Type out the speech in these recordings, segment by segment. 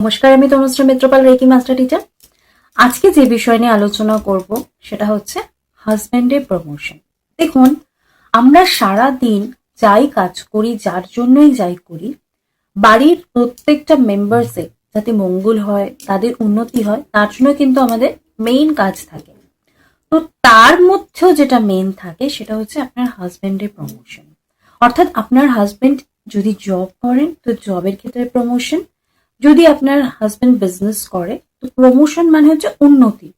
নমস্কার, আমি Tanushree Mitrapal, reiki master teacher. আজকে যে বিষয় নিয়ে আলোচনা করব সেটা হচ্ছে হাজবেন্ডের প্রমোশন। দেখুন, আমরা সারা দিন যাই কাজ করি, যার জন্যই যাই করি, বাড়ির প্রত্যেকটা মেম্বার্সের যাতে মঙ্গল হয়, তাদের উন্নতি হয়, তার জন্য কিন্তু আমাদের মেইন কাজ থাকে। তো তার মধ্যেও যেটা মেইন থাকে সেটা হচ্ছে আপনার হাজবেন্ডের প্রমোশন। অর্থাৎ আপনার হাজবেন্ড যদি জব করেন তো জবের ক্ষেত্রে প্রমোশন, যদি আপনার হাজবেন্ড বিজনেস করে তো প্রমোশন মানে হচ্ছে উন্নতি।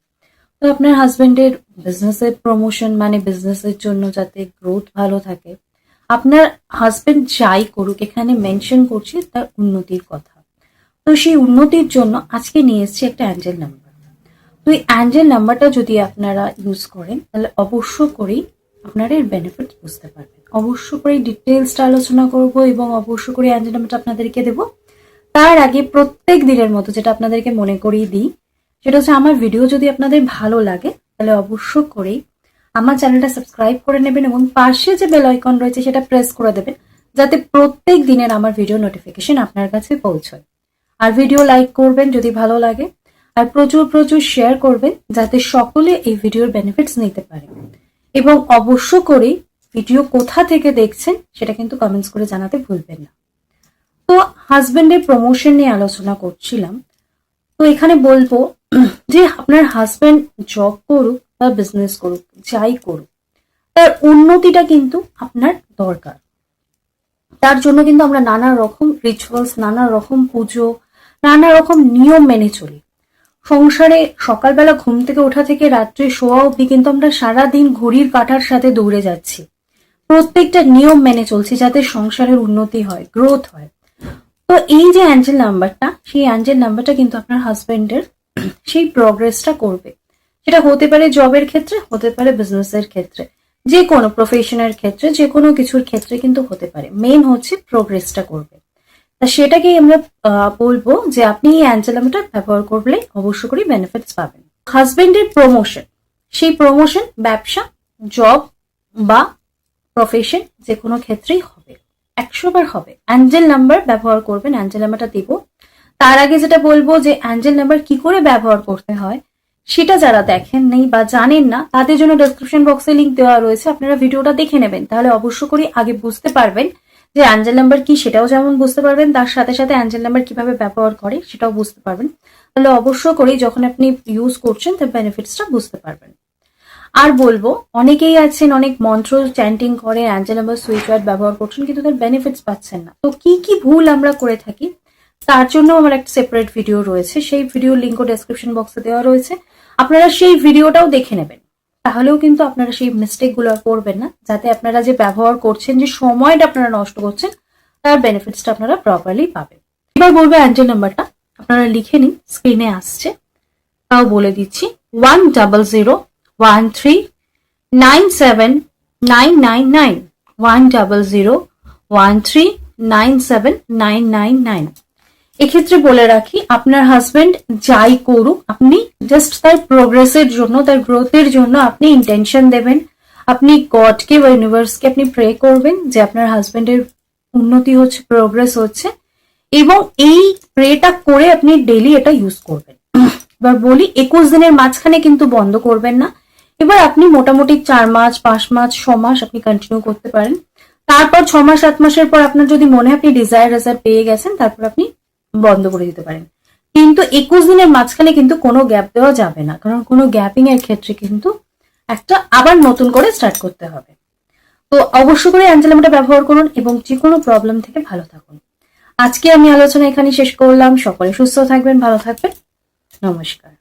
তো আপনার হাজবেন্ডের বিজনেসের প্রমোশন মানে বিজনেসের জন্য যাতে গ্রোথ ভালো থাকে। আপনার হাজবেন্ড যাই করুক, এখানে মেনশন করছি তার উন্নতির কথা। তো সেই উন্নতির জন্য আজকে নিয়ে এসেছি একটা অ্যাঞ্জেল নাম্বার। তো এই অ্যাঞ্জেল নাম্বারটা যদি আপনারা ইউজ করেন তাহলে অবশ্য করেই আপনারা এর বেনিফিট বুঝতে পারবেন। অবশ্য করে ডিটেলসটা আলোচনা করব এবং অবশ্য করে অ্যাঞ্জেল নাম্বারটা আপনাদেরকে দেবো। তার আগে প্রত্যেক দিনের মতো যেটা আপনাদেরকে মনে করিয়ে দিই, সেটা হচ্ছে আমার ভিডিও যদি আপনাদের ভালো লাগে তাহলে অবশ্য করেই আমার চ্যানেলটা সাবস্ক্রাইব করে নেবেন এবং পাশে যে বেল আইকন রয়েছে সেটা প্রেস করে দেবেন, যাতে প্রত্যেক দিনের আমার ভিডিও নোটিফিকেশন আপনার কাছে পৌঁছয়। আর ভিডিও লাইক করবেন যদি ভালো লাগে, আর প্রচুর প্রচুর শেয়ার করবেন যাতে সকলে এই ভিডিওর বেনিফিটস নিতে পারে। এবং অবশ্য করেই ভিডিও কোথা থেকে দেখছেন সেটা কিন্তু কমেন্টস করে জানাতে ভুলবেন না। তো হাজবেন্ডের প্রমোশন নিয়ে আলোচনা করছিলাম। তো এখানে বলবো যে আপনার হাজবেন্ড জব করুক বা বিজনেস করুক, যাই করুক, তার উন্নতিটা কিন্তু আপনার দরকার। তার জন্য কিন্তু আমরা নানা রকম রিচুয়ালস, নানা রকম পুজো, নানা রকম নিয়ম মেনে চলি। সংসারে সকালবেলা ঘুম থেকে ওঠা থেকে রাত্রে শোয়া অবধি কিন্তু আমরা সারাদিন ঘড়ির কাঁটার সাথে দৌড়ে যাচ্ছি, প্রত্যেকটা নিয়ম মেনে চলছি যাতে সংসারের উন্নতি হয়, গ্রোথ হয়। তো এই যে অ্যাঞ্জেল নাম্বারটা, সেই অ্যাঞ্জেল নাম্বারটা কিন্তু আপনার হাজবেন্ডের সেই প্রগ্রেসটা করবে। সেটা হতে পারে জবের ক্ষেত্রে, হতে পারে বিজনেসের ক্ষেত্রে, যে কোনো প্রফেশনের ক্ষেত্রে, যে কোনো কিছুর ক্ষেত্রে কিন্তু হতে পারে। মেইন হচ্ছে প্রগ্রেসটা করবে। তা সেটাকেই আমরা বলবো যে আপনি এই অ্যাঞ্জেল নাম্বারটা ব্যবহার করলে অবশ্য করে বেনিফিটস পাবেন। হাজবেন্ডের প্রমোশন, সেই প্রমোশন ব্যবসা, জব বা প্রফেশন যে কোনো ক্ষেত্রেই হবে, 100বার হবে। অ্যাঞ্জেল নাম্বার ব্যবহার করবেন, অ্যাঞ্জেল নাম্বারটা দিব। তার আগে যেটা বলবো যে অ্যাঞ্জেল নাম্বার কি করে ব্যবহার করতে হয় সেটা যারা দেখেন নেই বা জানেন না, তাদের জন্য ডেসক্রিপশন বক্সে লিংক দেওয়া রয়েছে, আপনারা ভিডিওটা দেখে নেবেন। তাহলে অবশ্য করে আগে বুঝতে পারবেন যে অ্যাঞ্জেল নাম্বার কি, সেটাও যেমন বুঝতে পারবেন, তার সাথে সাথে অ্যাঞ্জেল নাম্বার কিভাবে ব্যবহার করে সেটাও বুঝতে পারবেন। তাহলে অবশ্য করেই যখন আপনি ইউজ করছেন তার বেনিফিটসটা বুঝতে পারবেন। আর বলবো, অনেকেই আছেন অনেক মন্ত্র চ্যান্টিং করে, অ্যাঞ্জেল নাম্বার সুইচ ওয়ার্ড ব্যবহার করছেন কিন্তু তার বেনিফিটস পাচ্ছেন না। তো কি কি ভুল আমরা করে থাকি তার জন্য আমার একটা সেপারেট ভিডিও রয়েছে, সেই ভিডিওর লিঙ্কও ডেসক্রিপশন বক্সে দেওয়া রয়েছে, আপনারা সেই ভিডিওটাও দেখে নেবেন। তাহলেও কিন্তু আপনারা সেই মিস্টেক গুলো আর করবেন না, যাতে আপনারা যে ব্যবহার করছেন, যে সময়টা আপনারা নষ্ট করছেন, তার বেনিফিটসটা আপনারা প্রপারলি পাবেন। এবার বলবো অ্যাঞ্জেল নাম্বারটা আপনারা লিখে নিন, স্ক্রিনে আসছে, তাও বলে দিচ্ছি। 10013979999, 10013979999। এক্ষেত্রে বলে রাখি, আপনার হাজবেন্ড যাই করুক, আপনি জাস্ট তার প্রোগ্রেসের জন্য, তার গ্রোথের জন্য আপনি ইন্টেনশন দেবেন। আপনি গডকে বা ইউনিভার্সকে আপনি প্রে করবেন যে আপনার হাজবেন্ডের উন্নতি হচ্ছে, প্রোগ্রেস হচ্ছে, এবং এই প্রেটা করে আপনি ডেইলি এটা ইউজ করবেন। এবার বলি, 21 দিনের মাঝখানে কিন্তু বন্ধ করবেন না। এবার আপনি মোটামুটি 4 মাস, 5 মাস, 6 মাস আপনি কন্টিনিউ করতে পারেন। তারপর 6 মাস, 7 মাসের পর আপনার যদি মনে হয় আপনি ডিজায়ার রেজাল্ট পেয়ে গেছেন, তারপর আপনি বন্ধ করে দিতে পারেন। কিন্তু 21 দিনের মাঝখানে কিন্তু কোনো গ্যাপ দেওয়া যাবে না, কারণ কোনো গ্যাপিং এর ক্ষেত্রে কিন্তু একটা আবার নতুন করে স্টার্ট করতে হবে। তো অবশ্য করে অ্যাঞ্জেল নাম্বারটা ব্যবহার করুন এবং যে কোনো প্রবলেম থেকে ভালো থাকুন। আজকে আমি আলোচনা এখানে শেষ করলাম। সকলে সুস্থ থাকবেন, ভালো থাকবেন। নমস্কার।